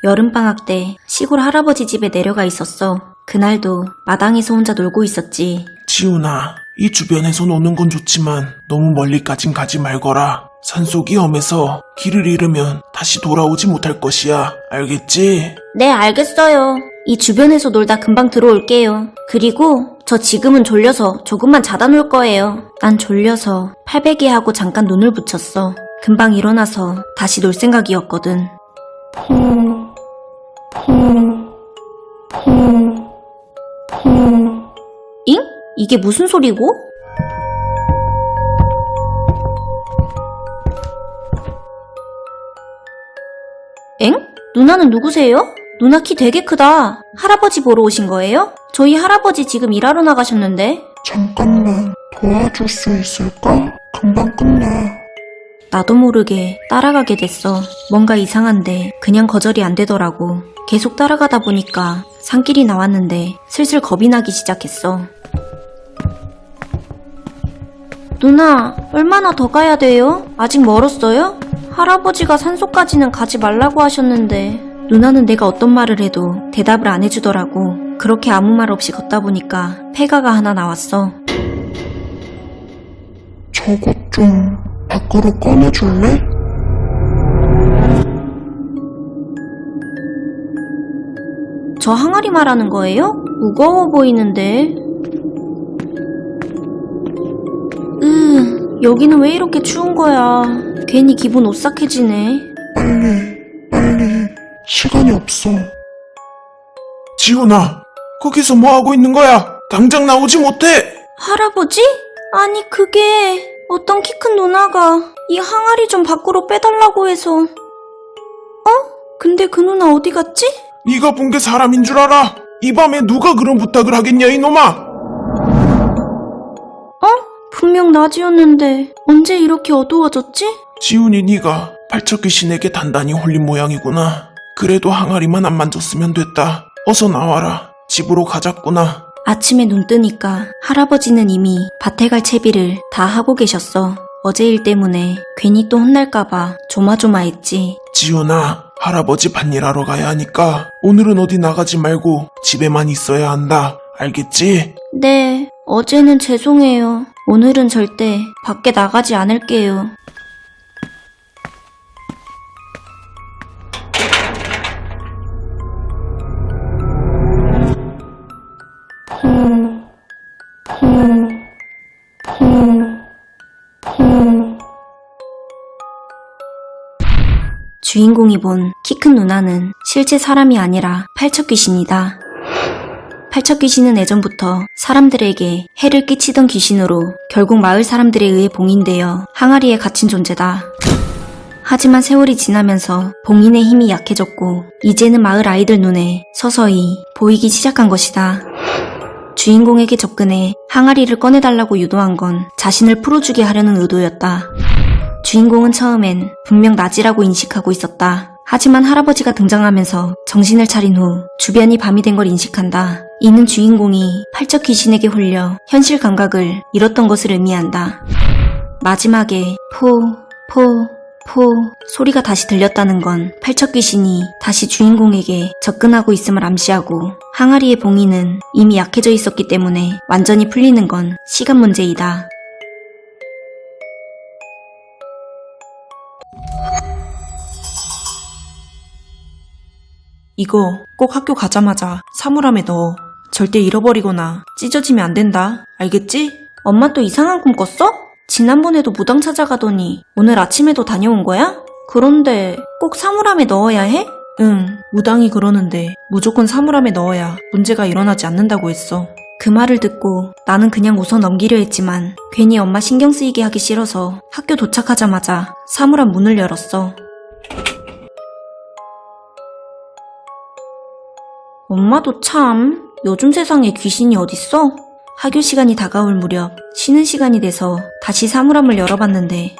여름방학 때 시골 할아버지 집에 내려가 있었어. 그날도 마당에서 혼자 놀고 있었지. 지훈아, 이 주변에서 노는 건 좋지만 너무 멀리까진 가지 말거라. 산속이 험해서 길을 잃으면 다시 돌아오지 못할 것이야. 알겠지? 네, 알겠어요. 이 주변에서 놀다 금방 들어올게요. 그리고 저 지금은 졸려서 조금만 자다 놀 거예요. 난 졸려서 팔베개하고 잠깐 눈을 붙였어. 금방 일어나서 다시 놀 생각이었거든. 잉? 이게 무슨 소리고? 엥? 누나는 누구세요? 누나 키 되게 크다. 할아버지 보러 오신 거예요? 저희 할아버지 지금 일하러 나가셨는데. 잠깐만 도와줄 수 있을까? 금방 끝나. 나도 모르게 따라가게 됐어. 뭔가 이상한데 그냥 거절이 안 되더라고. 계속 따라가다 보니까 산길이 나왔는데 슬슬 겁이 나기 시작했어. 누나, 얼마나 더 가야 돼요? 아직 멀었어요? 할아버지가 산속까지는 가지 말라고 하셨는데. 누나는 내가 어떤 말을 해도 대답을 안 해주더라고. 그렇게 아무 말 없이 걷다 보니까 폐가가 하나 나왔어. 저것 좀 밖으로 꺼내줄래? 저 항아리 말하는 거예요? 무거워 보이는데. 여기는 왜 이렇게 추운 거야. 괜히 기분 오싹해지네. 빨리. 시간이 없어. 지훈아, 거기서 뭐 하고 있는 거야? 당장 나오지 못해! 할아버지? 아니 그게 어떤 키 큰 누나가 이 항아리 좀 밖으로 빼달라고 해서. 근데 그 누나 어디 갔지? 네가 본 게 사람인 줄 알아? 이 밤에 누가 그런 부탁을 하겠냐, 이놈아! 분명 낮이었는데 언제 이렇게 어두워졌지? 지훈이 네가 팔척 귀신에게 단단히 홀린 모양이구나. 그래도 항아리만 안 만졌으면 됐다. 어서 나와라. 집으로 가자꾸나. 아침에 눈 뜨니까 할아버지는 이미 밭에 갈 채비를 다 하고 계셨어. 어제 일 때문에 괜히 또 혼날까봐 조마조마했지. 지훈아, 할아버지 밭일하러 가야 하니까 오늘은 어디 나가지 말고 집에만 있어야 한다. 알겠지? 네, 어제는 죄송해요. 오늘은 절대 밖에 나가지 않을게요. 주인공이 본 키 큰 누나는 실제 사람이 아니라 팔척 귀신이다. 팔척 귀신은 예전부터 사람들에게 해를 끼치던 귀신으로 결국 마을 사람들에 의해 봉인되어 항아리에 갇힌 존재다. 하지만 세월이 지나면서 봉인의 힘이 약해졌고 이제는 마을 아이들 눈에 서서히 보이기 시작한 것이다. 주인공에게 접근해 항아리를 꺼내달라고 유도한 건 자신을 풀어주게 하려는 의도였다. 주인공은 처음엔 분명 낮이라고 인식하고 있었다. 하지만 할아버지가 등장하면서 정신을 차린 후 주변이 밤이 된 걸 인식한다. 이는 주인공이 팔척 귀신에게 홀려 현실 감각을 잃었던 것을 의미한다. 마지막에 포 소리가 다시 들렸다는 건 팔척 귀신이 다시 주인공에게 접근하고 있음을 암시하고 항아리의 봉인은 이미 약해져 있었기 때문에 완전히 풀리는 건 시간 문제이다. 이거 꼭 학교 가자마자 사물함에 넣어. 절대 잃어버리거나 찢어지면 안 된다. 알겠지? 엄마 또 이상한 꿈 꿨어? 지난번에도 무당 찾아가더니 오늘 아침에도 다녀온 거야? 그런데 꼭 사물함에 넣어야 해? 응, 무당이 그러는데 무조건 사물함에 넣어야 문제가 일어나지 않는다고 했어. 그 말을 듣고 나는 그냥 웃어 넘기려 했지만 괜히 엄마 신경 쓰이게 하기 싫어서 학교 도착하자마자 사물함 문을 열었어. 엄마도 참 요즘 세상에 귀신이 어딨어? 학교 시간이 다가올 무렵 쉬는 시간이 돼서 다시 사물함을 열어봤는데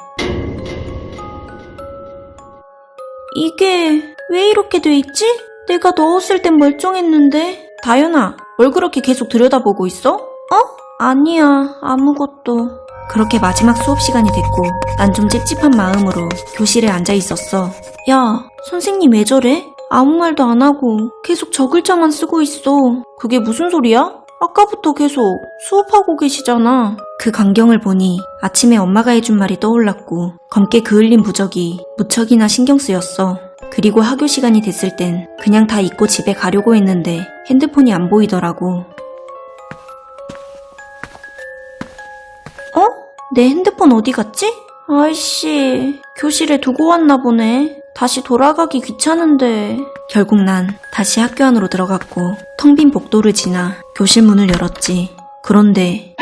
이게 왜 이렇게 돼 있지? 내가 넣었을 땐 멀쩡했는데. 다현아, 뭘 그렇게 계속 들여다보고 있어? 아니야, 아무것도. 그렇게 마지막 수업 시간이 됐고 난 좀 찝찝한 마음으로 교실에 앉아 있었어. 야, 선생님 왜 저래? 아무 말도 안 하고 계속 저 글자만 쓰고 있어. 그게 무슨 소리야? 아까부터 계속 수업하고 계시잖아. 그 광경을 보니 아침에 엄마가 해준 말이 떠올랐고 검게 그을린 부적이 무척이나 신경 쓰였어. 그리고 학교 시간이 됐을 땐 그냥 다 잊고 집에 가려고 했는데 핸드폰이 안 보이더라고. 내 핸드폰 어디 갔지? 아이씨, 교실에 두고 왔나 보네. 다시 돌아가기 귀찮은데. 결국 난 다시 학교 안으로 들어갔고 텅 빈 복도를 지나 교실 문을 열었지. 그런데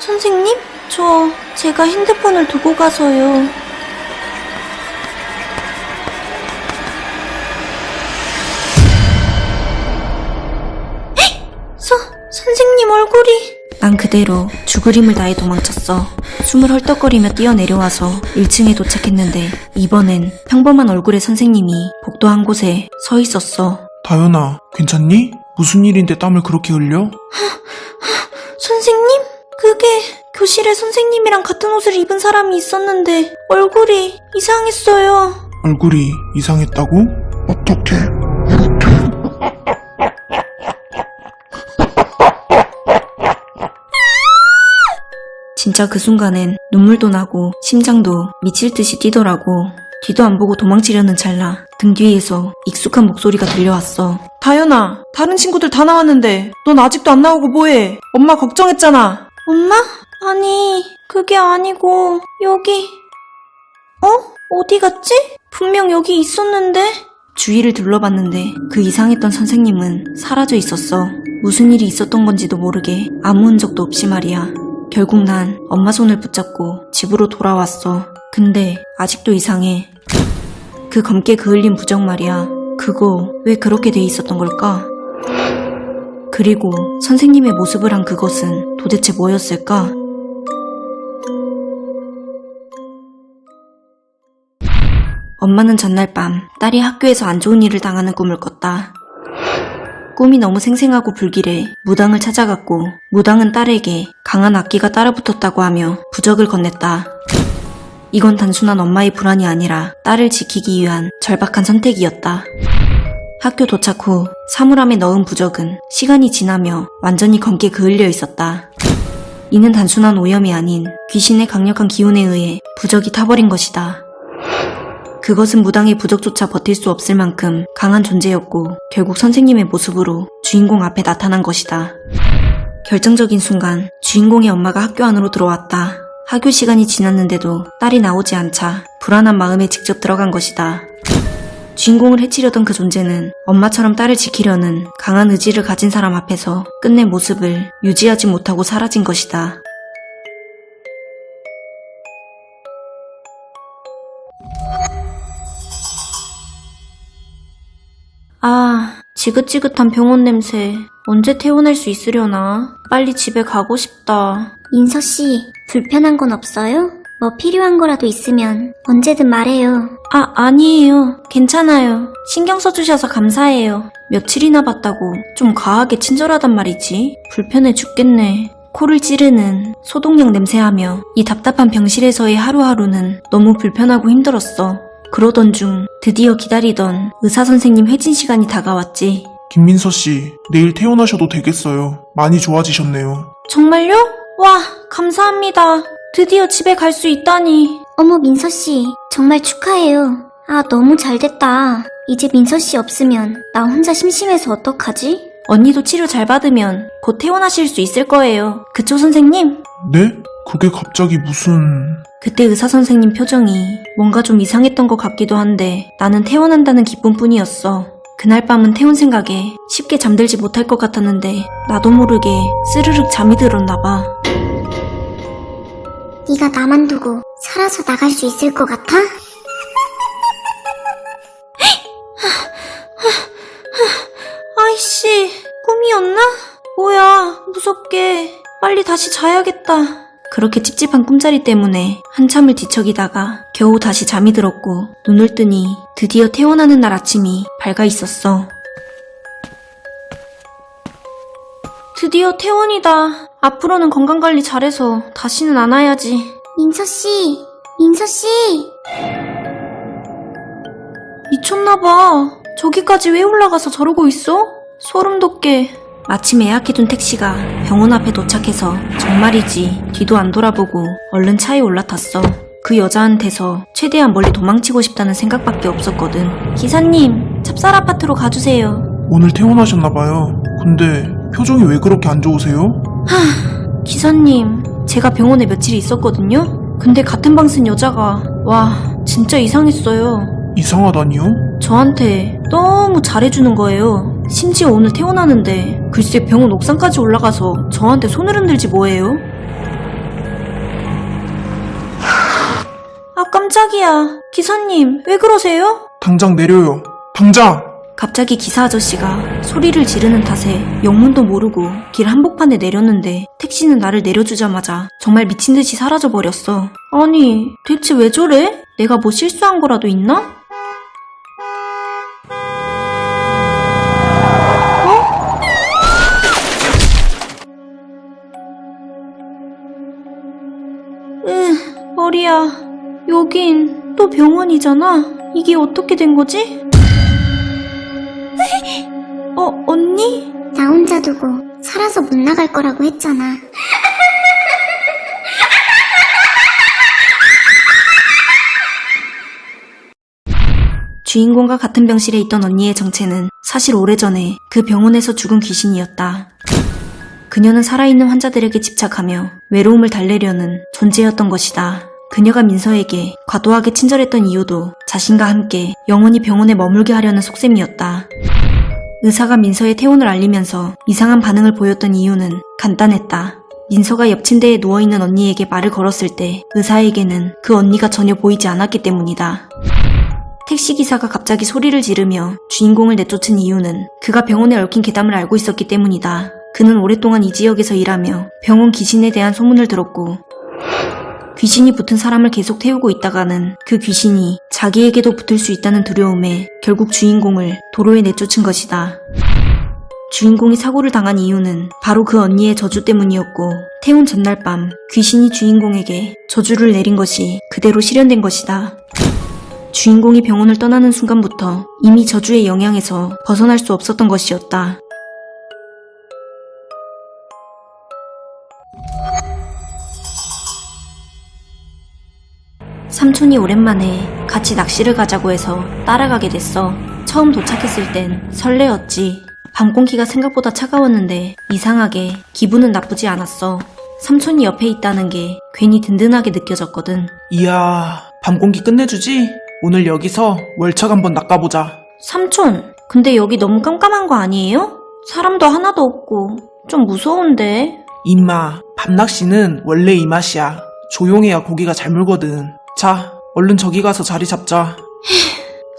선생님? 제가 핸드폰을 두고 가서요. 선생님 얼굴이. 난 그대로 죽을 힘을 다해 도망쳤어. 숨을 헐떡거리며 뛰어내려와서 1층에 도착했는데 이번엔 평범한 얼굴의 선생님이 복도 한 곳에 서 있었어. 다현아, 괜찮니? 무슨 일인데 땀을 그렇게 흘려? 선생님? 그게 교실에 선생님이랑 같은 옷을 입은 사람이 있었는데 얼굴이 이상했어요. 얼굴이 이상했다고? 어떻게 이렇게 진짜 그 순간엔 눈물도 나고 심장도 미칠 듯이 뛰더라고. 뒤도 안 보고 도망치려는 찰나 등 뒤에서 익숙한 목소리가 들려왔어. 다현아, 다른 친구들 다 나왔는데 넌 아직도 안 나오고 뭐해? 엄마 걱정했잖아. 엄마? 아니, 그게 아니고 여기. 어디 갔지? 분명 여기 있었는데. 주위를 둘러봤는데 그 이상했던 선생님은 사라져 있었어. 무슨 일이 있었던 건지도 모르게 아무 흔적도 없이 말이야. 결국 난 엄마 손을 붙잡고 집으로 돌아왔어. 근데 아직도 이상해. 그 검게 그을린 부적 말이야. 그거 왜 그렇게 돼 있었던 걸까? 그리고 선생님의 모습을 한 그것은 도대체 뭐였을까? 엄마는 전날 밤 딸이 학교에서 안 좋은 일을 당하는 꿈을 꿨다. 꿈이 너무 생생하고 불길해 무당을 찾아갔고 무당은 딸에게 강한 악기가 따라붙었다고 하며 부적을 건넸다. 이건 단순한 엄마의 불안이 아니라 딸을 지키기 위한 절박한 선택이었다. 학교 도착 후 사물함에 넣은 부적은 시간이 지나며 완전히 검게 그을려 있었다. 이는 단순한 오염이 아닌 귀신의 강력한 기운에 의해 부적이 타버린 것이다. 그것은 무당의 부적조차 버틸 수 없을 만큼 강한 존재였고 결국 선생님의 모습으로 주인공 앞에 나타난 것이다. 결정적인 순간 주인공의 엄마가 학교 안으로 들어왔다. 학교 시간이 지났는데도 딸이 나오지 않자 불안한 마음에 직접 들어간 것이다. 주인공을 해치려던 그 존재는 엄마처럼 딸을 지키려는 강한 의지를 가진 사람 앞에서 끝내 모습을 유지하지 못하고 사라진 것이다. 지긋지긋한 병원 냄새. 언제 퇴원할 수 있으려나? 빨리 집에 가고 싶다. 민서씨, 불편한 건 없어요? 뭐 필요한 거라도 있으면 언제든 말해요. 아니에요. 괜찮아요. 신경 써주셔서 감사해요. 며칠이나 봤다고 좀 과하게 친절하단 말이지. 불편해 죽겠네. 코를 찌르는 소독약 냄새하며 이 답답한 병실에서의 하루하루는 너무 불편하고 힘들었어. 그러던 중 드디어 기다리던 의사선생님 회진 시간이 다가왔지. 김민서 씨, 내일 퇴원하셔도 되겠어요. 많이 좋아지셨네요. 정말요? 와, 감사합니다. 드디어 집에 갈 수 있다니. 어머, 민서씨, 정말 축하해요. 너무 잘됐다. 이제 민서씨 없으면 나 혼자 심심해서 어떡하지? 언니도 치료 잘 받으면 곧 퇴원하실 수 있을 거예요. 그쵸, 선생님? 네? 그게 갑자기 무슨... 그때 의사선생님 표정이 뭔가 좀 이상했던 것 같기도 한데 나는 퇴원한다는 기쁨뿐이었어. 그날 밤은 퇴원 생각에 쉽게 잠들지 못할 것 같았는데 나도 모르게 스르륵 잠이 들었나 봐. 네가 나만 두고 살아서 나갈 수 있을 것 같아? 아이씨, 꿈이었나? 뭐야, 무섭게. 빨리 다시 자야겠다. 그렇게 찝찝한 꿈자리 때문에 한참을 뒤척이다가 겨우 다시 잠이 들었고 눈을 뜨니 드디어 퇴원하는 날 아침이 밝아 있었어. 드디어 퇴원이다. 앞으로는 건강관리 잘해서 다시는 안 와야지. 민서씨, 민서씨! 미쳤나봐. 저기까지 왜 올라가서 저러고 있어? 소름 돋게. 마침 예약해둔 택시가 병원 앞에 도착해서 정말이지 뒤도 안 돌아보고 얼른 차에 올라탔어. 그 여자한테서 최대한 멀리 도망치고 싶다는 생각밖에 없었거든. 기사님, 찹쌀 아파트로 가주세요. 오늘 퇴원하셨나봐요. 근데 표정이 왜 그렇게 안 좋으세요? 기사님, 제가 병원에 며칠 있었거든요? 근데 같은 방 쓴 여자가, 와, 진짜 이상했어요. 이상하다니요? 저한테 너무 잘해주는 거예요. 심지어 오늘 퇴원하는데 글쎄 병원 옥상까지 올라가서 저한테 손을 흔들지 뭐예요? 아 깜짝이야. 기사님 왜 그러세요? 당장 내려요. 당장! 갑자기 기사 아저씨가 소리를 지르는 탓에 영문도 모르고 길 한복판에 내렸는데 택시는 나를 내려주자마자 정말 미친 듯이 사라져버렸어. 아니 대체 왜 저래? 내가 뭐 실수한 거라도 있나? 머리야. 여긴 또 병원이잖아. 이게 어떻게 된 거지? 언니? 나 혼자 두고 살아서 못 나갈 거라고 했잖아. 주인공과 같은 병실에 있던 언니의 정체는 사실 오래전에 그 병원에서 죽은 귀신이었다. 그녀는 살아있는 환자들에게 집착하며 외로움을 달래려는 존재였던 것이다. 그녀가 민서에게 과도하게 친절했던 이유도 자신과 함께 영원히 병원에 머물게 하려는 속셈이었다. 의사가 민서의 퇴원을 알리면서 이상한 반응을 보였던 이유는 간단했다. 민서가 옆 침대에 누워있는 언니에게 말을 걸었을 때 의사에게는 그 언니가 전혀 보이지 않았기 때문이다. 택시기사가 갑자기 소리를 지르며 주인공을 내쫓은 이유는 그가 병원에 얽힌 괴담을 알고 있었기 때문이다. 그는 오랫동안 이 지역에서 일하며 병원 귀신에 대한 소문을 들었고 귀신이 붙은 사람을 계속 태우고 있다가는 그 귀신이 자기에게도 붙을 수 있다는 두려움에 결국 주인공을 도로에 내쫓은 것이다. 주인공이 사고를 당한 이유는 바로 그 언니의 저주 때문이었고 태운 전날 밤 귀신이 주인공에게 저주를 내린 것이 그대로 실현된 것이다. 주인공이 병원을 떠나는 순간부터 이미 저주의 영향에서 벗어날 수 없었던 것이었다. 삼촌이 오랜만에 같이 낚시를 가자고 해서 따라가게 됐어. 처음 도착했을 땐 설레었지. 밤 공기가 생각보다 차가웠는데 이상하게 기분은 나쁘지 않았어. 삼촌이 옆에 있다는 게 괜히 든든하게 느껴졌거든. 이야, 밤 공기 끝내주지? 오늘 여기서 월척 한번 낚아보자. 삼촌, 근데 여기 너무 깜깜한 거 아니에요? 사람도 하나도 없고 좀 무서운데. 임마, 밤낚시는 원래 이 맛이야. 조용해야 고기가 잘 물거든. 자, 얼른 저기 가서 자리 잡자.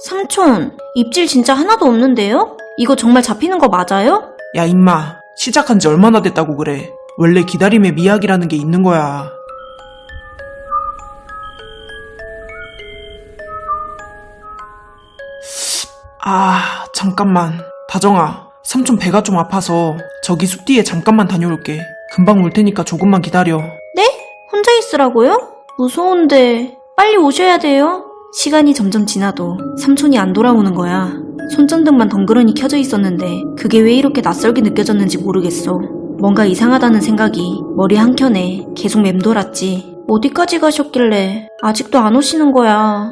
삼촌, 입질 진짜 하나도 없는데요? 이거 정말 잡히는 거 맞아요? 야, 임마, 시작한 지 얼마나 됐다고 그래. 원래 기다림의 미학이라는 게 있는 거야. 아, 잠깐만. 다정아, 삼촌 배가 좀 아파서 저기 숲 뒤에 잠깐만 다녀올게. 금방 올 테니까 조금만 기다려. 네? 혼자 있으라고요? 무서운데 빨리 오셔야 돼요. 시간이 점점 지나도 삼촌이 안 돌아오는 거야. 손전등만 덩그러니 켜져 있었는데 그게 왜 이렇게 낯설게 느껴졌는지 모르겠어. 뭔가 이상하다는 생각이 머리 한켠에 계속 맴돌았지. 어디까지 가셨길래 아직도 안 오시는 거야.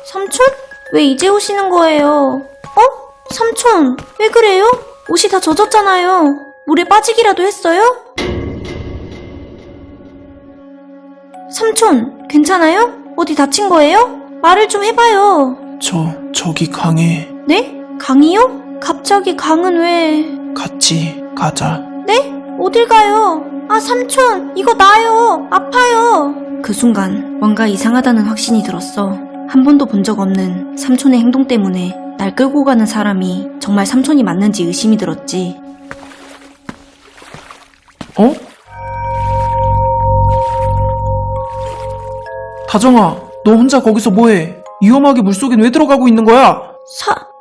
삼촌? 왜 이제 오시는 거예요? 삼촌, 왜 그래요? 옷이 다 젖었잖아요. 물에 빠지기라도 했어요? 삼촌, 괜찮아요? 어디 다친 거예요? 말을 좀 해봐요. 저기 강에 네? 강이요? 갑자기 강은 왜? 같이 가자. 네? 어딜 가요? 아, 삼촌, 이거 나요. 아파요. 그 순간 뭔가 이상하다는 확신이 들었어. 한 번도 본 적 없는 삼촌의 행동 때문에 날 끌고 가는 사람이 정말 삼촌이 맞는지 의심이 들었지. 어? 다정아, 너 혼자 거기서 뭐해? 위험하게 물속엔 왜 들어가고 있는 거야?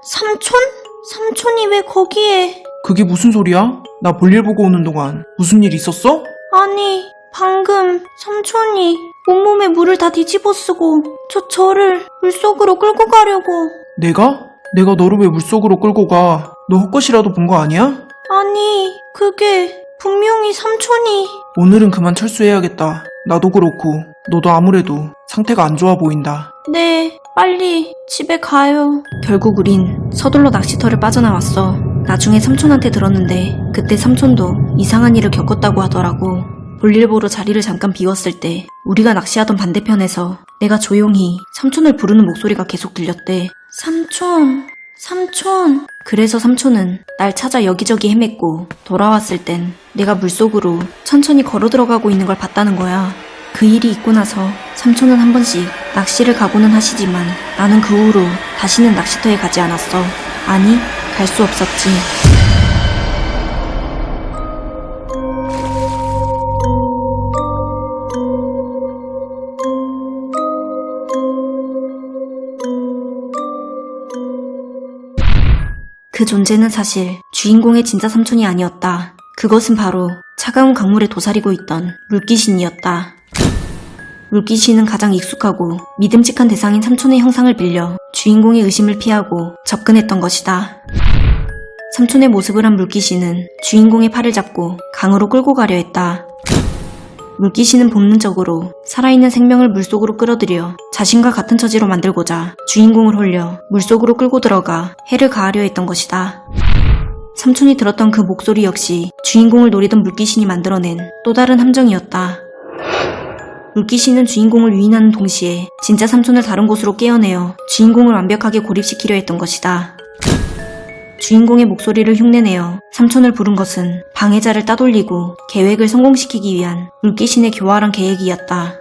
삼촌? 삼촌이 왜 거기에? 그게 무슨 소리야? 나 볼일 보고 오는 동안 무슨 일 있었어? 아니, 방금 삼촌이 온몸에 물을 다 뒤집어 쓰고 저를 물속으로 끌고 가려고. 내가? 내가 너를 왜 물속으로 끌고 가? 너 헛것이라도 본 거 아니야? 아니, 그게 분명히 삼촌이. 오늘은 그만 철수해야겠다. 나도 그렇고 너도 아무래도 상태가 안 좋아 보인다. 네, 빨리 집에 가요. 결국 우린 서둘러 낚시터를 빠져나왔어. 나중에 삼촌한테 들었는데 그때 삼촌도 이상한 일을 겪었다고 하더라고. 볼일 보러 자리를 잠깐 비웠을 때 우리가 낚시하던 반대편에서 내가 조용히 삼촌을 부르는 목소리가 계속 들렸대. 삼촌. 그래서 삼촌은 날 찾아 여기저기 헤맸고 돌아왔을 땐 내가 물속으로 천천히 걸어 들어가고 있는 걸 봤다는 거야. 그 일이 있고 나서 삼촌은 한 번씩 낚시를 가고는 하시지만 나는 그 후로 다시는 낚시터에 가지 않았어. 아니, 갈 수 없었지. 그 존재는 사실 주인공의 진짜 삼촌이 아니었다. 그것은 바로 차가운 강물에 도사리고 있던 물귀신이었다. 물귀신은 가장 익숙하고 믿음직한 대상인 삼촌의 형상을 빌려 주인공의 의심을 피하고 접근했던 것이다. 삼촌의 모습을 한 물귀신은 주인공의 팔을 잡고 강으로 끌고 가려 했다. 물귀신은 본능적으로 살아있는 생명을 물속으로 끌어들여 자신과 같은 처지로 만들고자 주인공을 홀려 물속으로 끌고 들어가 해를 가하려 했던 것이다. 삼촌이 들었던 그 목소리 역시 주인공을 노리던 물귀신이 만들어낸 또 다른 함정이었다. 물귀신은 주인공을 유인하는 동시에 진짜 삼촌을 다른 곳으로 깨어내어 주인공을 완벽하게 고립시키려 했던 것이다. 주인공의 목소리를 흉내내어 삼촌을 부른 것은 방해자를 따돌리고 계획을 성공시키기 위한 물귀신의 교활한 계획이었다.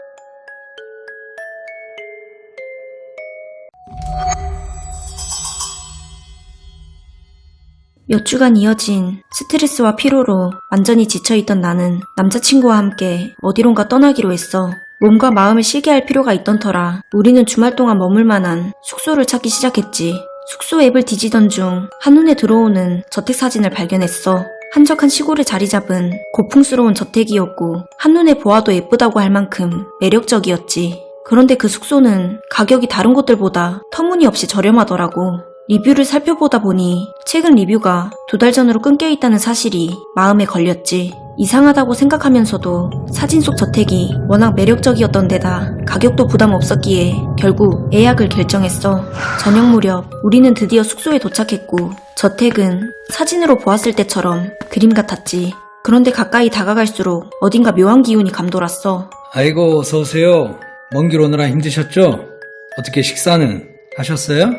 몇 주간 이어진 스트레스와 피로로 완전히 지쳐있던 나는 남자친구와 함께 어디론가 떠나기로 했어. 몸과 마음을 쉬게 할 필요가 있던 터라 우리는 주말 동안 머물 만한 숙소를 찾기 시작했지. 숙소 앱을 뒤지던 중 한눈에 들어오는 저택 사진을 발견했어. 한적한 시골에 자리 잡은 고풍스러운 저택이었고 한눈에 보아도 예쁘다고 할 만큼 매력적이었지. 그런데 그 숙소는 가격이 다른 곳들보다 터무니없이 저렴하더라고. 리뷰를 살펴보다 보니 최근 리뷰가 2달 전으로 끊겨있다는 사실이 마음에 걸렸지. 이상하다고 생각하면서도 사진 속 저택이 워낙 매력적이었던 데다 가격도 부담 없었기에 결국 예약을 결정했어. 저녁 무렵 우리는 드디어 숙소에 도착했고 저택은 사진으로 보았을 때처럼 그림 같았지. 그런데 가까이 다가갈수록 어딘가 묘한 기운이 감돌았어. 아이고, 어서오세요. 먼 길 오느라 힘드셨죠? 어떻게 식사는 하셨어요?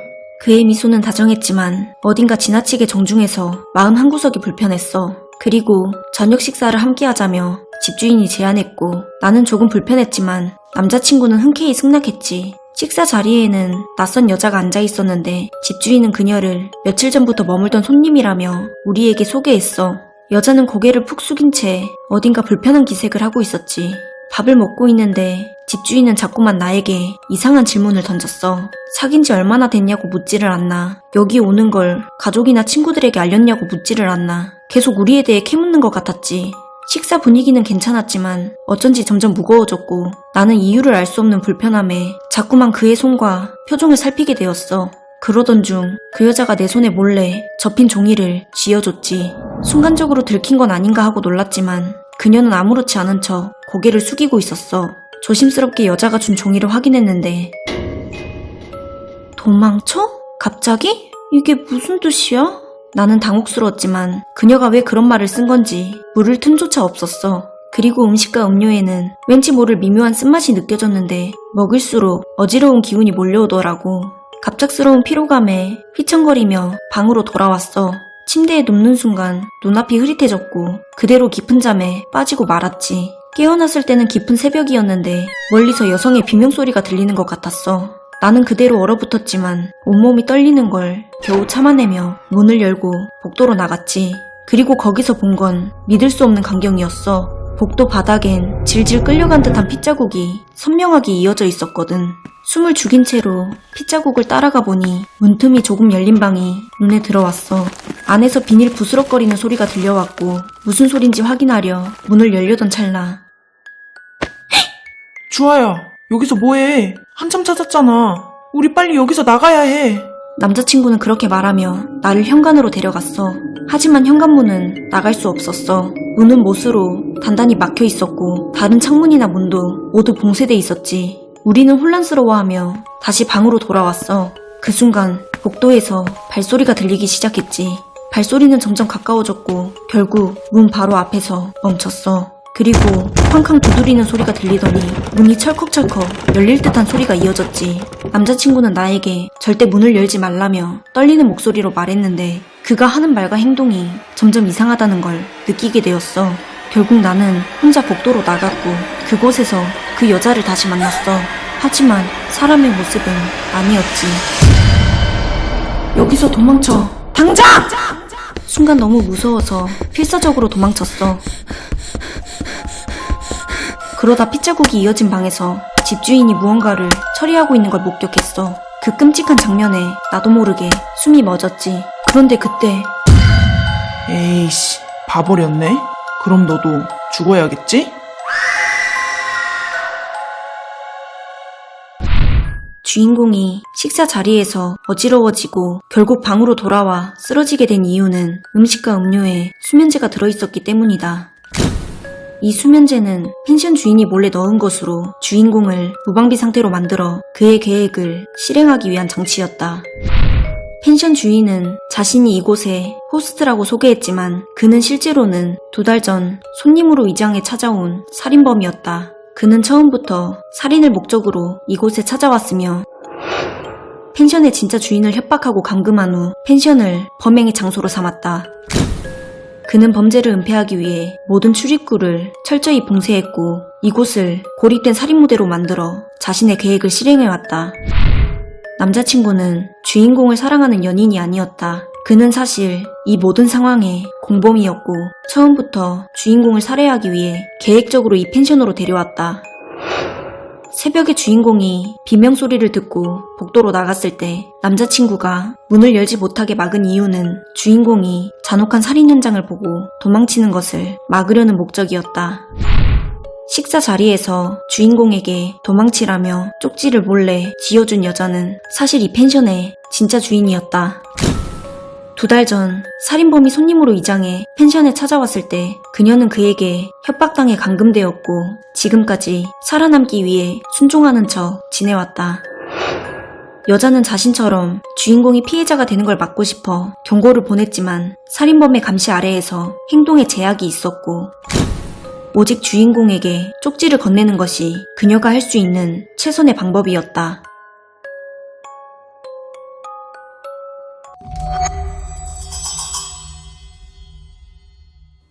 그의 미소는 다정했지만 어딘가 지나치게 정중해서 마음 한구석이 불편했어. 그리고 저녁 식사를 함께 하자며 집주인이 제안했고 나는 조금 불편했지만 남자친구는 흔쾌히 승낙했지. 식사 자리에는 낯선 여자가 앉아있었는데 집주인은 그녀를 며칠 전부터 머물던 손님이라며 우리에게 소개했어. 여자는 고개를 푹 숙인 채 어딘가 불편한 기색을 하고 있었지. 밥을 먹고 있는데 집주인은 자꾸만 나에게 이상한 질문을 던졌어. 사귄 지 얼마나 됐냐고 묻지를 않나. 여기 오는 걸 가족이나 친구들에게 알렸냐고 묻지를 않나. 계속 우리에 대해 캐묻는 것 같았지. 식사 분위기는 괜찮았지만 어쩐지 점점 무거워졌고 나는 이유를 알 수 없는 불편함에 자꾸만 그의 손과 표정을 살피게 되었어. 그러던 중 그 여자가 내 손에 몰래 접힌 종이를 쥐어줬지. 순간적으로 들킨 건 아닌가 하고 놀랐지만 그녀는 아무렇지 않은 척 고개를 숙이고 있었어. 조심스럽게 여자가 준 종이를 확인했는데 도망쳐? 갑자기? 이게 무슨 뜻이야? 나는 당혹스러웠지만 그녀가 왜 그런 말을 쓴 건지 물을 틈조차 없었어. 그리고 음식과 음료에는 왠지 모를 미묘한 쓴맛이 느껴졌는데 먹을수록 어지러운 기운이 몰려오더라고. 갑작스러운 피로감에 휘청거리며 방으로 돌아왔어. 침대에 눕는 순간 눈앞이 흐릿해졌고 그대로 깊은 잠에 빠지고 말았지. 깨어났을 때는 깊은 새벽이었는데 멀리서 여성의 비명소리가 들리는 것 같았어. 나는 그대로 얼어붙었지만 온몸이 떨리는 걸 겨우 참아내며 문을 열고 복도로 나갔지. 그리고 거기서 본 건 믿을 수 없는 광경이었어. 복도 바닥엔 질질 끌려간 듯한 핏자국이 선명하게 이어져 있었거든. 숨을 죽인 채로 핏자국을 따라가 보니 문틈이 조금 열린 방이 눈에 들어왔어. 안에서 비닐 부스럭거리는 소리가 들려왔고 무슨 소린지 확인하려 문을 열려던 찰나 주아야, 여기서 뭐해? 한참 찾았잖아. 우리 빨리 여기서 나가야 해. 남자친구는 그렇게 말하며 나를 현관으로 데려갔어. 하지만 현관문은 나갈 수 없었어. 문은 못으로 단단히 막혀 있었고 다른 창문이나 문도 모두 봉쇄돼 있었지. 우리는 혼란스러워하며 다시 방으로 돌아왔어. 그 순간 복도에서 발소리가 들리기 시작했지. 발소리는 점점 가까워졌고 결국 문 바로 앞에서 멈췄어. 그리고 쾅쾅 두드리는 소리가 들리더니 문이 철컥철컥 열릴 듯한 소리가 이어졌지. 남자친구는 나에게 절대 문을 열지 말라며 떨리는 목소리로 말했는데 그가 하는 말과 행동이 점점 이상하다는 걸 느끼게 되었어. 결국 나는 혼자 복도로 나갔고 그곳에서 그 여자를 다시 만났어. 하지만 사람의 모습은 아니었지. 여기서 도망쳐. 당장! 순간 너무 무서워서 필사적으로 도망쳤어. 그러다 핏자국이 이어진 방에서 집주인이 무언가를 처리하고 있는 걸 목격했어. 그 끔찍한 장면에 나도 모르게 숨이 멎었지. 그런데 그때 에이씨, 봐버렸네? 그럼 너도 죽어야겠지? 주인공이 식사 자리에서 어지러워지고 결국 방으로 돌아와 쓰러지게 된 이유는 음식과 음료에 수면제가 들어있었기 때문이다. 이 수면제는 펜션 주인이 몰래 넣은 것으로 주인공을 무방비 상태로 만들어 그의 계획을 실행하기 위한 장치였다. 펜션 주인은 자신이 이곳의 호스트라고 소개했지만 그는 실제로는 2달 전 손님으로 위장해 찾아온 살인범이었다. 그는 처음부터 살인을 목적으로 이곳에 찾아왔으며 펜션의 진짜 주인을 협박하고 감금한 후 펜션을 범행의 장소로 삼았다. 그는 범죄를 은폐하기 위해 모든 출입구를 철저히 봉쇄했고 이곳을 고립된 살인무대로 만들어 자신의 계획을 실행해왔다. 남자친구는 주인공을 사랑하는 연인이 아니었다. 그는 사실 이 모든 상황의 공범이었고 처음부터 주인공을 살해하기 위해 계획적으로 이 펜션으로 데려왔다. 새벽에 주인공이 비명소리를 듣고 복도로 나갔을 때 남자친구가 문을 열지 못하게 막은 이유는 주인공이 잔혹한 살인 현장을 보고 도망치는 것을 막으려는 목적이었다. 식사 자리에서 주인공에게 도망치라며 쪽지를 몰래 지어준 여자는 사실 이 펜션의 진짜 주인이었다. 2달 전 살인범이 손님으로 위장해 펜션에 찾아왔을 때 그녀는 그에게 협박당해 감금되었고 지금까지 살아남기 위해 순종하는 척 지내왔다. 여자는 자신처럼 주인공이 피해자가 되는 걸 막고 싶어 경고를 보냈지만 살인범의 감시 아래에서 행동에 제약이 있었고 오직 주인공에게 쪽지를 건네는 것이 그녀가 할 수 있는 최선의 방법이었다.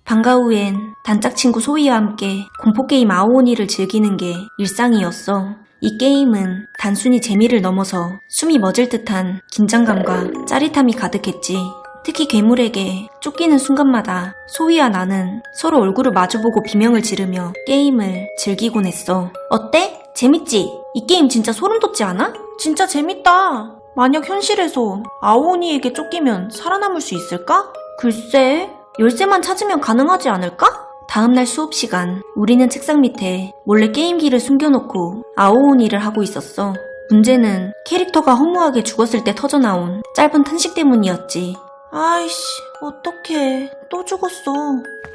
방과 후엔 단짝 친구 소희와 함께 공포게임 아오오니를 즐기는 게 일상이었어. 이 게임은 단순히 재미를 넘어서 숨이 멎을 듯한 긴장감과 짜릿함이 가득했지. 특히 괴물에게 쫓기는 순간마다 소희와 나는 서로 얼굴을 마주보고 비명을 지르며 게임을 즐기곤 했어. 어때? 재밌지? 이 게임 진짜 소름 돋지 않아? 진짜 재밌다. 만약 현실에서 아오오니에게 쫓기면 살아남을 수 있을까? 글쎄, 열쇠만 찾으면 가능하지 않을까? 다음날 수업 시간, 우리는 책상 밑에 몰래 게임기를 숨겨놓고 아오오니를 하고 있었어. 문제는 캐릭터가 허무하게 죽었을 때 터져나온 짧은 탄식 때문이었지. 아이씨, 어떡해. 또 죽었어.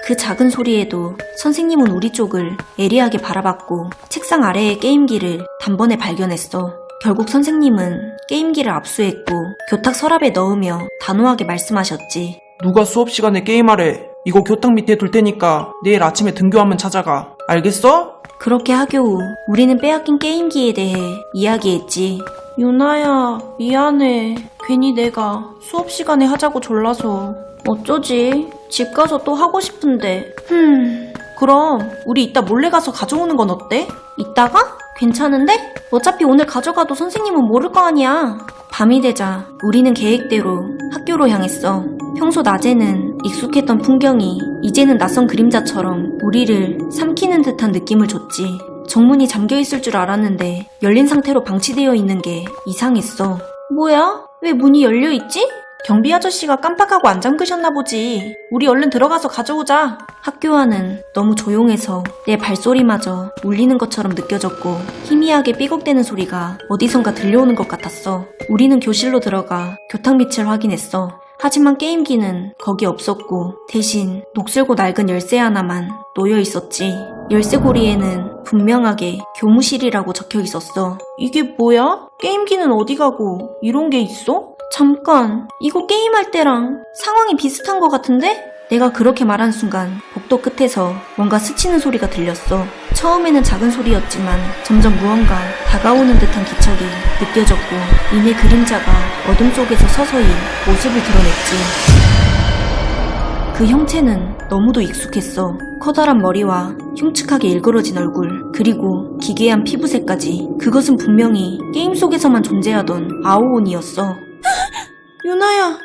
그 작은 소리에도 선생님은 우리 쪽을 예리하게 바라봤고 책상 아래의 게임기를 단번에 발견했어. 결국 선생님은 게임기를 압수했고 교탁 서랍에 넣으며 단호하게 말씀하셨지. 누가 수업 시간에 게임하래? 이거 교탁 밑에 둘 테니까 내일 아침에 등교하면 찾아가. 알겠어? 그렇게 하교 후 우리는 빼앗긴 게임기에 대해 이야기했지. 유나야, 미안해. 괜히 내가 수업 시간에 하자고 졸라서. 어쩌지? 집 가서 또 하고 싶은데. 그럼 우리 이따 몰래 가서 가져오는 건 어때? 이따가? 괜찮은데? 어차피 오늘 가져가도 선생님은 모를 거 아니야. 밤이 되자 우리는 계획대로 학교로 향했어. 평소 낮에는 익숙했던 풍경이 이제는 낯선 그림자처럼 우리를 삼키는 듯한 느낌을 줬지. 정문이 잠겨있을 줄 알았는데 열린 상태로 방치되어 있는 게 이상했어. 뭐야? 왜 문이 열려있지? 경비 아저씨가 깜빡하고 안 잠그셨나 보지. 우리 얼른 들어가서 가져오자. 학교 안은 너무 조용해서 내 발소리마저 울리는 것처럼 느껴졌고 희미하게 삐걱대는 소리가 어디선가 들려오는 것 같았어. 우리는 교실로 들어가 교탁빛을 확인했어. 하지만 게임기는 거기 없었고 대신 녹슬고 낡은 열쇠 하나만 놓여 있었지. 열쇠 고리에는 분명하게 교무실이라고 적혀 있었어. 이게 뭐야? 게임기는 어디 가고 이런 게 있어? 잠깐, 이거 게임할 때랑 상황이 비슷한 것 같은데? 내가 그렇게 말한 순간 복도 끝에서 뭔가 스치는 소리가 들렸어. 처음에는 작은 소리였지만 점점 무언가 다가오는 듯한 기척이 느껴졌고 이내 그림자가 어둠 속에서 서서히 모습을 드러냈지. 그 형체는 너무도 익숙했어. 커다란 머리와 흉측하게 일그러진 얼굴, 그리고 기괴한 피부색까지. 그것은 분명히 게임 속에서만 존재하던 아오온이었어. 유나야,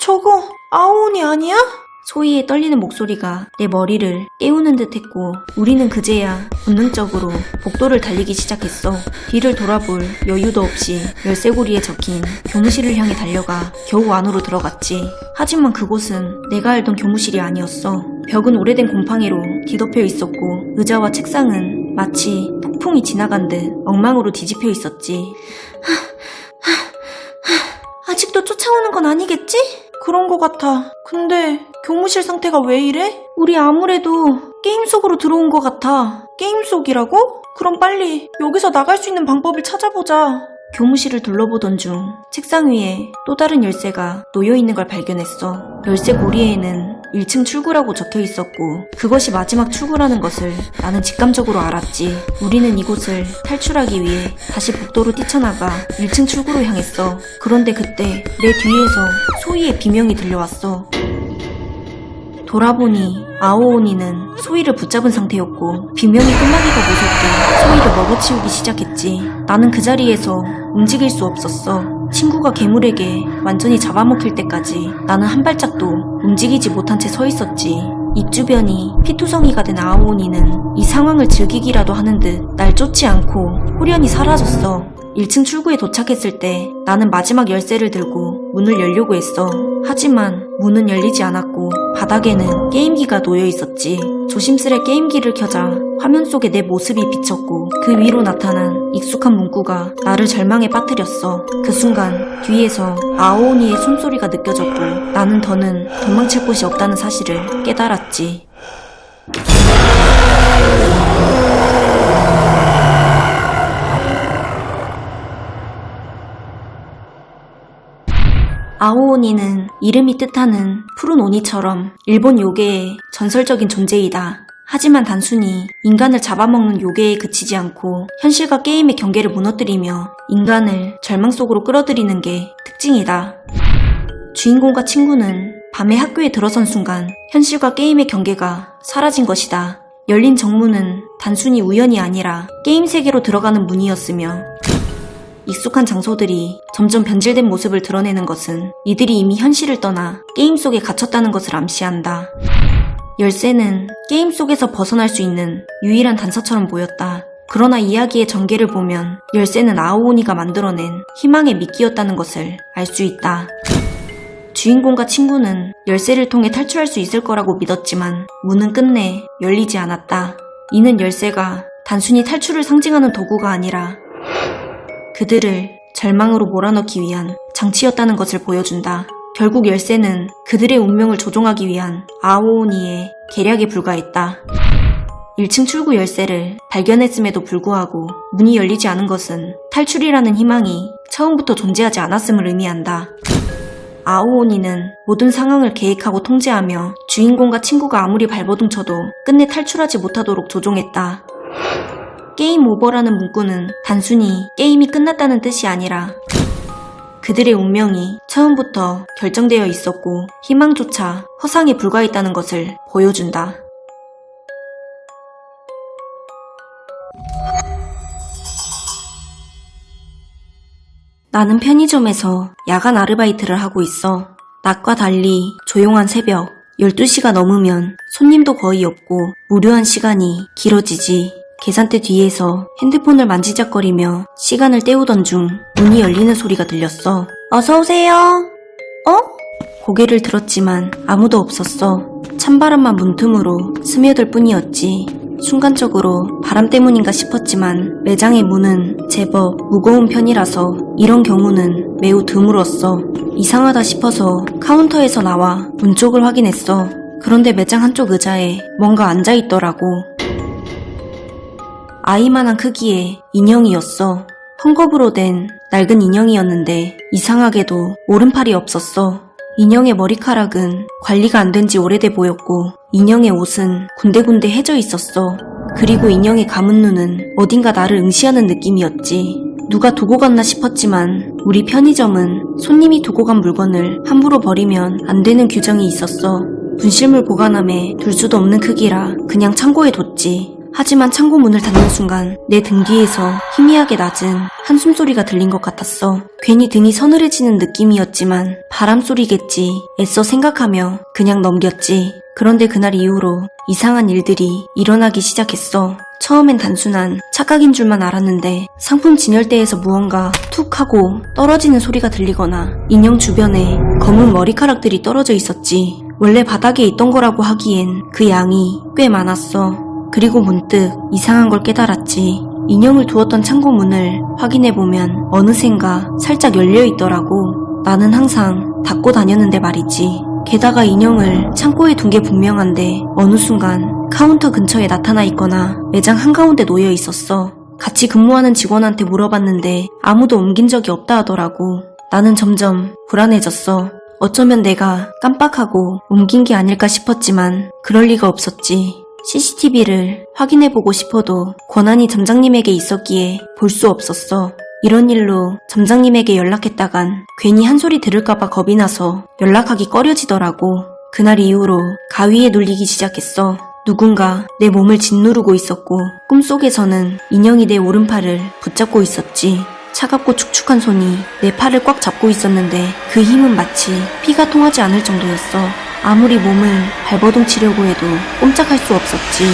저거 아오온이 아니야? 소희의 떨리는 목소리가 내 머리를 깨우는 듯 했고 우리는 그제야 본능적으로 복도를 달리기 시작했어. 뒤를 돌아볼 여유도 없이 열쇠고리에 적힌 교무실을 향해 달려가 겨우 안으로 들어갔지. 하지만 그곳은 내가 알던 교무실이 아니었어. 벽은 오래된 곰팡이로 뒤덮여 있었고 의자와 책상은 마치 폭풍이 지나간 듯 엉망으로 뒤집혀 있었지. 아직도 쫓아오는 건 아니겠지? 그런 것 같아. 근데 교무실 상태가 왜 이래? 우리 아무래도 게임 속으로 들어온 것 같아. 게임 속이라고? 그럼 빨리 여기서 나갈 수 있는 방법을 찾아보자. 교무실을 둘러보던 중 책상 위에 또 다른 열쇠가 놓여있는 걸 발견했어. 열쇠 고리에는 1층 출구라고 적혀 있었고 그것이 마지막 출구라는 것을 나는 직감적으로 알았지. 우리는 이곳을 탈출하기 위해 다시 복도로 뛰쳐나가 1층 출구로 향했어. 그런데 그때 내 뒤에서 소희의 비명이 들려왔어. 돌아보니 아오온이는 소희를 붙잡은 상태였고 비명이 끝나기가 무섭게 소희를 먹어치우기 시작했지. 나는 그 자리에서 움직일 수 없었어. 친구가 괴물에게 완전히 잡아먹힐 때까지 나는 한 발짝도 움직이지 못한 채 서 있었지. 입 주변이 피투성이가 된 아오온이는 이 상황을 즐기기라도 하는 듯 날 쫓지 않고 호련히 사라졌어. 1층 출구에 도착했을 때 나는 마지막 열쇠를 들고 문을 열려고 했어. 하지만 문은 열리지 않았고 바닥에는 게임기가 놓여 있었지. 조심스레 게임기를 켜자 화면 속에 내 모습이 비쳤고 그 위로 나타난 익숙한 문구가 나를 절망에 빠뜨렸어. 그 순간 뒤에서 아오온이의 숨소리가 느껴졌고 나는 더는 도망칠 곳이 없다는 사실을 깨달았지. 아오온이는 이름이 뜻하는 푸른 오니처럼 일본 요괴의 전설적인 존재이다. 하지만 단순히 인간을 잡아먹는 요괴에 그치지 않고 현실과 게임의 경계를 무너뜨리며 인간을 절망 속으로 끌어들이는 게 특징이다. 주인공과 친구는 밤에 학교에 들어선 순간 현실과 게임의 경계가 사라진 것이다. 열린 정문은 단순히 우연이 아니라 게임 세계로 들어가는 문이었으며 익숙한 장소들이 점점 변질된 모습을 드러내는 것은 이들이 이미 현실을 떠나 게임 속에 갇혔다는 것을 암시한다. 열쇠는 게임 속에서 벗어날 수 있는 유일한 단서처럼 보였다. 그러나 이야기의 전개를 보면 열쇠는 아오온이가 만들어낸 희망의 미끼였다는 것을 알 수 있다. 주인공과 친구는 열쇠를 통해 탈출할 수 있을 거라고 믿었지만 문은 끝내 열리지 않았다. 이는 열쇠가 단순히 탈출을 상징하는 도구가 아니라 그들을 절망으로 몰아넣기 위한 장치였다는 것을 보여준다. 결국 열쇠는 그들의 운명을 조종하기 위한 아오온이의 계략에 불과했다. 1층 출구 열쇠를 발견했음에도 불구하고 문이 열리지 않은 것은 탈출이라는 희망이 처음부터 존재하지 않았음을 의미한다. 아오온이는 모든 상황을 계획하고 통제하며 주인공과 친구가 아무리 발버둥쳐도 끝내 탈출하지 못하도록 조종했다. 게임 오버라는 문구는 단순히 게임이 끝났다는 뜻이 아니라 그들의 운명이 처음부터 결정되어 있었고 희망조차 허상에 불과했다는 것을 보여준다. 나는 편의점에서 야간 아르바이트를 하고 있어. 낮과 달리 조용한 새벽, 12시가 넘으면 손님도 거의 없고 무료한 시간이 길어지지. 계산대 뒤에서 핸드폰을 만지작거리며 시간을 때우던 중 문이 열리는 소리가 들렸어. 어서오세요. 고개를 들었지만 아무도 없었어. 찬바람만 문틈으로 스며들 뿐이었지. 순간적으로 바람 때문인가 싶었지만 매장의 문은 제법 무거운 편이라서 이런 경우는 매우 드물었어. 이상하다 싶어서 카운터에서 나와 문 쪽을 확인했어. 그런데 매장 한쪽 의자에 뭔가 앉아있더라고. 아이만한 크기의 인형이었어. 헝겊으로 된 낡은 인형이었는데 이상하게도 오른팔이 없었어. 인형의 머리카락은 관리가 안 된 지 오래돼 보였고 인형의 옷은 군데군데 해져 있었어. 그리고 인형의 감은 눈은 어딘가 나를 응시하는 느낌이었지. 누가 두고 갔나 싶었지만 우리 편의점은 손님이 두고 간 물건을 함부로 버리면 안 되는 규정이 있었어. 분실물 보관함에 둘 수도 없는 크기라 그냥 창고에 뒀지. 하지만 창고 문을 닫는 순간 내 등 뒤에서 희미하게 낮은 한숨 소리가 들린 것 같았어. 괜히 등이 서늘해지는 느낌이었지만 바람 소리겠지 애써 생각하며 그냥 넘겼지. 그런데 그날 이후로 이상한 일들이 일어나기 시작했어. 처음엔 단순한 착각인 줄만 알았는데 상품 진열대에서 무언가 툭 하고 떨어지는 소리가 들리거나 인형 주변에 검은 머리카락들이 떨어져 있었지. 원래 바닥에 있던 거라고 하기엔 그 양이 꽤 많았어. 그리고 문득 이상한 걸 깨달았지. 인형을 두었던 창고 문을 확인해보면 어느샌가 살짝 열려있더라고. 나는 항상 닫고 다녔는데 말이지. 게다가 인형을 창고에 둔 게 분명한데 어느 순간 카운터 근처에 나타나 있거나 매장 한가운데 놓여 있었어. 같이 근무하는 직원한테 물어봤는데 아무도 옮긴 적이 없다 하더라고. 나는 점점 불안해졌어. 어쩌면 내가 깜빡하고 옮긴 게 아닐까 싶었지만 그럴 리가 없었지. CCTV를 확인해보고 싶어도 권한이 점장님에게 있었기에 볼 수 없었어. 이런 일로 점장님에게 연락했다간 괜히 한 소리 들을까봐 겁이 나서 연락하기 꺼려지더라고. 그날 이후로 가위에 눌리기 시작했어. 누군가 내 몸을 짓누르고 있었고 꿈속에서는 인형이 내 오른팔을 붙잡고 있었지. 차갑고 축축한 손이 내 팔을 꽉 잡고 있었는데 그 힘은 마치 피가 통하지 않을 정도였어. 아무리 몸을 발버둥 치려고 해도 꼼짝할 수 없었지.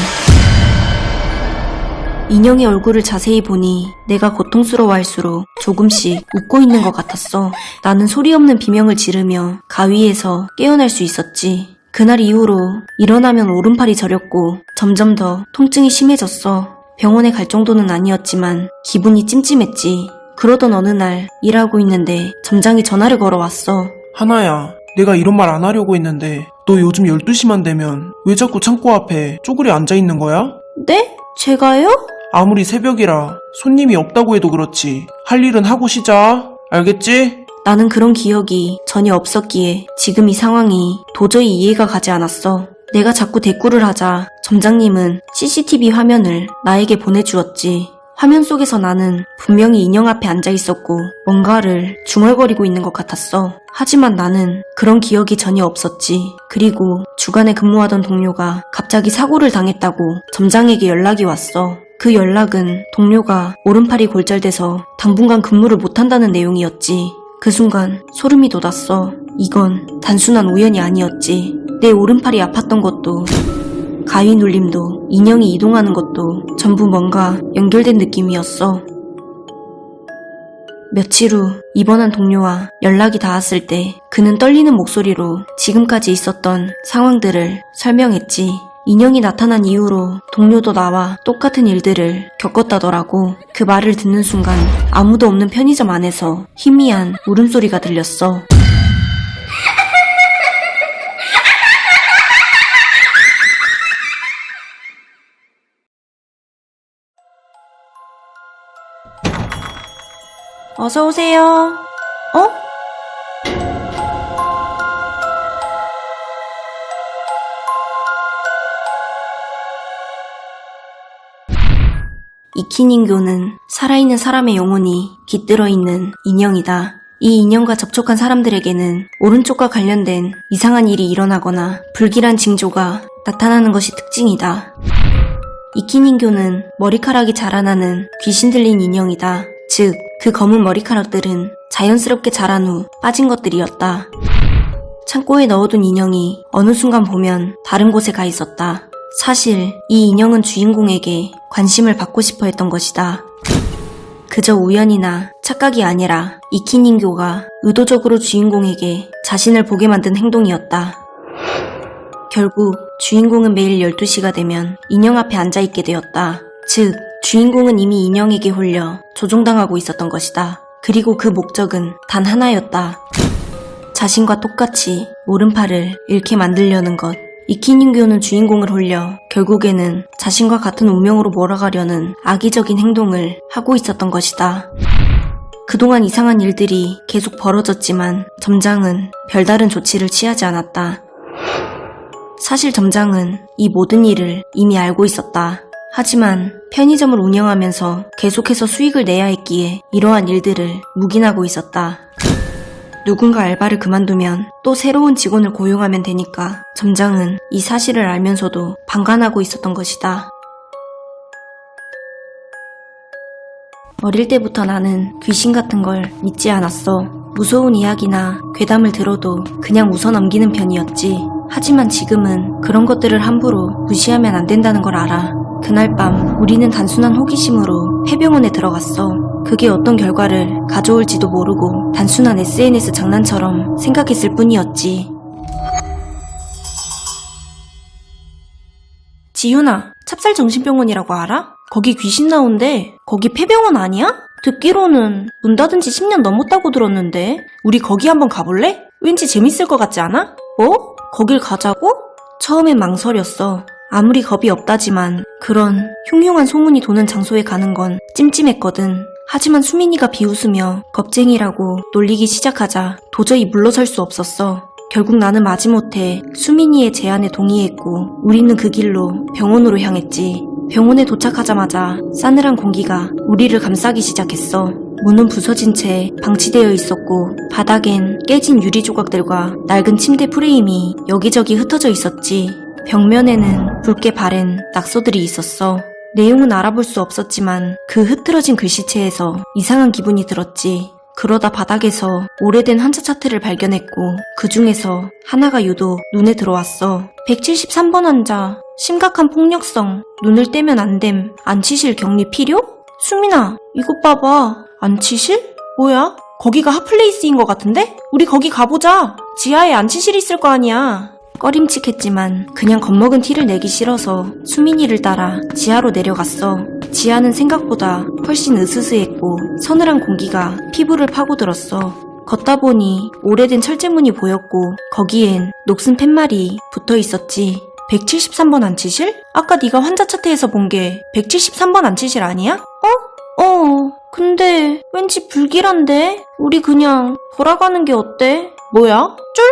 인형의 얼굴을 자세히 보니 내가 고통스러워할수록 조금씩 웃고 있는 것 같았어. 나는 소리 없는 비명을 지르며 가위에서 깨어날 수 있었지. 그날 이후로 일어나면 오른팔이 저렸고 점점 더 통증이 심해졌어. 병원에 갈 정도는 아니었지만 기분이 찜찜했지. 그러던 어느 날 일하고 있는데 점장이 전화를 걸어왔어. 하나야, 내가 이런 말 안 하려고 했는데 너 요즘 12시만 되면 왜 자꾸 창고 앞에 쪼그려 앉아있는 거야? 네? 제가요? 아무리 새벽이라 손님이 없다고 해도 그렇지 할 일은 하고 쉬자. 알겠지? 나는 그런 기억이 전혀 없었기에 지금 이 상황이 도저히 이해가 가지 않았어. 내가 자꾸 대꾸를 하자 점장님은 CCTV 화면을 나에게 보내주었지. 화면 속에서 나는 분명히 인형 앞에 앉아 있었고 뭔가를 중얼거리고 있는 것 같았어. 하지만 나는 그런 기억이 전혀 없었지. 그리고 주간에 근무하던 동료가 갑자기 사고를 당했다고 점장에게 연락이 왔어. 그 연락은 동료가 오른팔이 골절돼서 당분간 근무를 못한다는 내용이었지. 그 순간 소름이 돋았어. 이건 단순한 우연이 아니었지. 내 오른팔이 아팠던 것도 가위 눌림도 인형이 이동하는 것도 전부 뭔가 연결된 느낌이었어. 며칠 후 입원한 동료와 연락이 닿았을 때 그는 떨리는 목소리로 지금까지 있었던 상황들을 설명했지. 인형이 나타난 이후로 동료도 나와 똑같은 일들을 겪었다더라고. 그 말을 듣는 순간 아무도 없는 편의점 안에서 희미한 울음소리가 들렸어. 어서 오세요. 이키닌교는 살아있는 사람의 영혼이 깃들어 있는 인형이다. 이 인형과 접촉한 사람들에게는 오른쪽과 관련된 이상한 일이 일어나거나 불길한 징조가 나타나는 것이 특징이다. 이키닌교는 머리카락이 자라나는 귀신 들린 인형이다. 즉, 그 검은 머리카락들은 자연스럽게 자란 후 빠진 것들이었다. 창고에 넣어둔 인형이 어느 순간 보면 다른 곳에 가 있었다. 사실 이 인형은 주인공에게 관심을 받고 싶어 했던 것이다. 그저 우연이나 착각이 아니라 이키닌교가 의도적으로 주인공에게 자신을 보게 만든 행동이었다. 결국 주인공은 매일 12시가 되면 인형 앞에 앉아있게 되었다. 즉, 주인공은 이미 인형에게 홀려 조종당하고 있었던 것이다. 그리고 그 목적은 단 하나였다. 자신과 똑같이 오른팔을 잃게 만들려는 것. 이키닌교는 주인공을 홀려 결국에는 자신과 같은 운명으로 몰아가려는 악의적인 행동을 하고 있었던 것이다. 그동안 이상한 일들이 계속 벌어졌지만 점장은 별다른 조치를 취하지 않았다. 사실 점장은 이 모든 일을 이미 알고 있었다. 하지만 편의점을 운영하면서 계속해서 수익을 내야 했기에 이러한 일들을 묵인하고 있었다. 누군가 알바를 그만두면 또 새로운 직원을 고용하면 되니까 점장은 이 사실을 알면서도 방관하고 있었던 것이다. 어릴 때부터 나는 귀신 같은 걸 믿지 않았어. 무서운 이야기나 괴담을 들어도 그냥 웃어 넘기는 편이었지. 하지만 지금은 그런 것들을 함부로 무시하면 안 된다는 걸 알아. 그날 밤 우리는 단순한 호기심으로 폐병원에 들어갔어. 그게 어떤 결과를 가져올지도 모르고 단순한 SNS 장난처럼 생각했을 뿐이었지. 지윤아, 찹쌀정신병원이라고 알아? 거기 귀신 나온대. 거기 폐병원 아니야? 듣기로는 문 닫은 지 10년 넘었다고 들었는데 우리 거기 한번 가볼래? 왠지 재밌을 것 같지 않아? 뭐? 거길 가자고? 처음엔 망설였어. 아무리 겁이 없다지만 그런 흉흉한 소문이 도는 장소에 가는 건 찜찜했거든. 하지만 수민이가 비웃으며 겁쟁이라고 놀리기 시작하자 도저히 물러설 수 없었어. 결국 나는 마지못해 수민이의 제안에 동의했고 우리는 그 길로 병원으로 향했지. 병원에 도착하자마자 싸늘한 공기가 우리를 감싸기 시작했어. 문은 부서진 채 방치되어 있었고 바닥엔 깨진 유리 조각들과 낡은 침대 프레임이 여기저기 흩어져 있었지. 벽면에는 붉게 바랜 낙서들이 있었어. 내용은 알아볼 수 없었지만 그 흐트러진 글씨체에서 이상한 기분이 들었지. 그러다 바닥에서 오래된 환자 차트를 발견했고 그 중에서 하나가 유독 눈에 들어왔어. 173번 환자, 심각한 폭력성, 눈을 떼면 안 됨, 안치실 격리 필요? 수민아, 이것 봐봐. 안치실? 뭐야? 거기가 핫플레이스인 것 같은데? 우리 거기 가보자. 지하에 안치실이 있을 거 아니야. 꺼림칙했지만 그냥 겁먹은 티를 내기 싫어서 수민이를 따라 지하로 내려갔어. 지하는 생각보다 훨씬 으스스했고 서늘한 공기가 피부를 파고들었어. 걷다 보니 오래된 철제문이 보였고 거기엔 녹슨 팻말이 붙어 있었지. 173번 안치실? 아까 네가 환자 차트에서 본 게 173번 안치실 아니야? 근데 왠지 불길한데? 우리 그냥 돌아가는 게 어때? 뭐야? 쫄?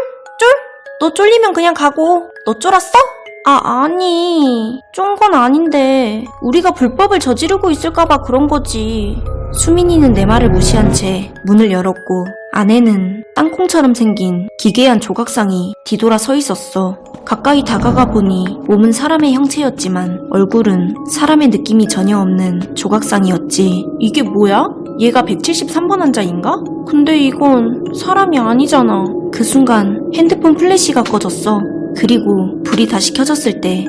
너 쫄리면 그냥 가고. 너 쫄았어? 아니. 쫀 건 아닌데 우리가 불법을 저지르고 있을까봐 그런 거지. 수민이는 내 말을 무시한 채 문을 열었고 안에는 땅콩처럼 생긴 기괴한 조각상이 뒤돌아 서 있었어. 가까이 다가가 보니 몸은 사람의 형체였지만 얼굴은 사람의 느낌이 전혀 없는 조각상이었지. 이게 뭐야? 얘가 173번 환자인가? 근데 이건 사람이 아니잖아. 그 순간 핸드폰 플래시가 꺼졌어. 그리고 불이 다시 켜졌을 때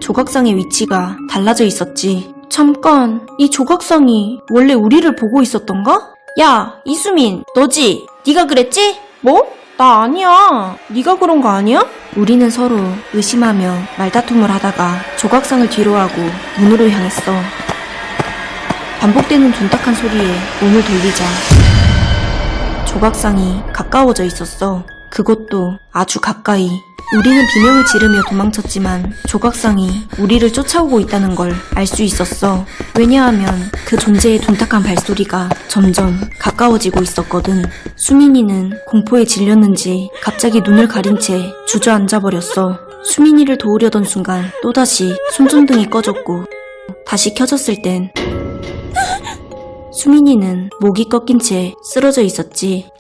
조각상의 위치가 달라져 있었지. 잠깐, 이 조각상이 원래 우리를 보고 있었던가? 야, 이수민, 너지? 네가 그랬지? 뭐? 나 아니야. 네가 그런 거 아니야? 우리는 서로 의심하며 말다툼을 하다가 조각상을 뒤로하고 문으로 향했어. 반복되는 둔탁한 소리에 몸을 돌리자 조각상이 가까워져 있었어. 그것도 아주 가까이. 우리는 비명을 지르며 도망쳤지만 조각상이 우리를 쫓아오고 있다는 걸 알 수 있었어. 왜냐하면 그 존재의 둔탁한 발소리가 점점 가까워지고 있었거든. 수민이는 공포에 질렸는지 갑자기 눈을 가린 채 주저앉아 버렸어. 수민이를 도우려던 순간 또다시 손전등이 꺼졌고 다시 켜졌을 땐 수민이는 목이 꺾인 채 쓰러져 있었지.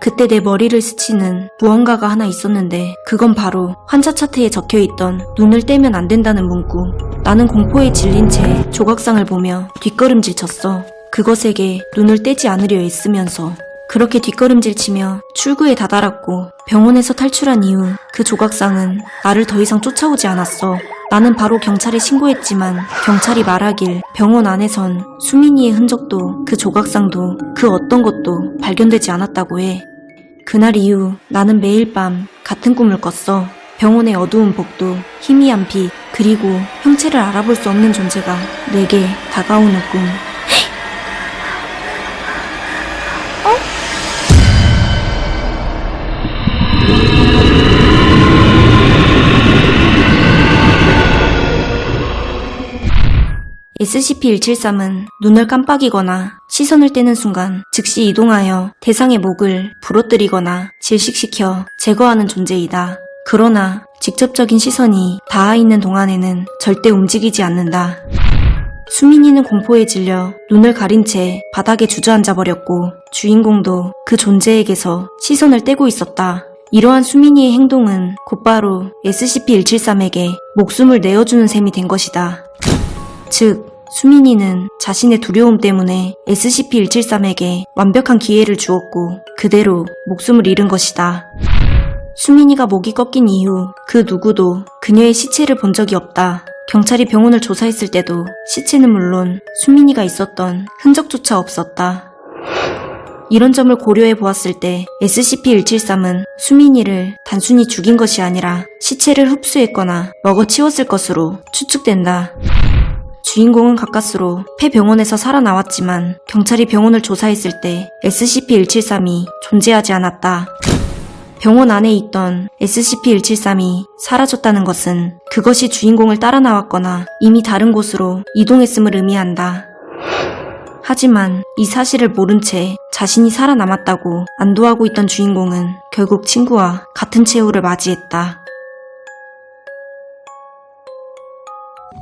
그때 내 머리를 스치는 무언가가 하나 있었는데 그건 바로 환자 차트에 적혀있던 눈을 떼면 안 된다는 문구. 나는 공포에 질린 채 조각상을 보며 뒷걸음질 쳤어. 그것에게 눈을 떼지 않으려 애쓰면서. 그렇게 뒷걸음질 치며 출구에 다다랐고 병원에서 탈출한 이후 그 조각상은 나를 더 이상 쫓아오지 않았어. 나는 바로 경찰에 신고했지만 경찰이 말하길 병원 안에선 수민이의 흔적도 그 조각상도 그 어떤 것도 발견되지 않았다고 해. 그날 이후 나는 매일 밤 같은 꿈을 꿨어. 병원의 어두운 복도, 희미한 빛, 그리고 형체를 알아볼 수 없는 존재가 내게 다가오는 꿈. SCP-173은 눈을 깜빡이거나 시선을 떼는 순간 즉시 이동하여 대상의 목을 부러뜨리거나 질식시켜 제거하는 존재이다. 그러나 직접적인 시선이 닿아 있는 동안에는 절대 움직이지 않는다. 수민이는 공포에 질려 눈을 가린 채 바닥에 주저앉아 버렸고 주인공도 그 존재에게서 시선을 떼고 있었다. 이러한 수민이의 행동은 곧바로 SCP-173에게 목숨을 내어주는 셈이 된 것이다. 즉, 수민이는 자신의 두려움 때문에 SCP-173에게 완벽한 기회를 주었고 그대로 목숨을 잃은 것이다. 수민이가 목이 꺾인 이후 그 누구도 그녀의 시체를 본 적이 없다. 경찰이 병원을 조사했을 때도 시체는 물론 수민이가 있었던 흔적조차 없었다. 이런 점을 고려해 보았을 때 SCP-173은 수민이를 단순히 죽인 것이 아니라 시체를 흡수했거나 먹어치웠을 것으로 추측된다. 주인공은 가까스로 폐병원에서 살아나왔지만 경찰이 병원을 조사했을 때 SCP-173이 존재하지 않았다. 병원 안에 있던 SCP-173이 사라졌다는 것은 그것이 주인공을 따라 나왔거나 이미 다른 곳으로 이동했음을 의미한다. 하지만 이 사실을 모른 채 자신이 살아남았다고 안도하고 있던 주인공은 결국 친구와 같은 최후를 맞이했다.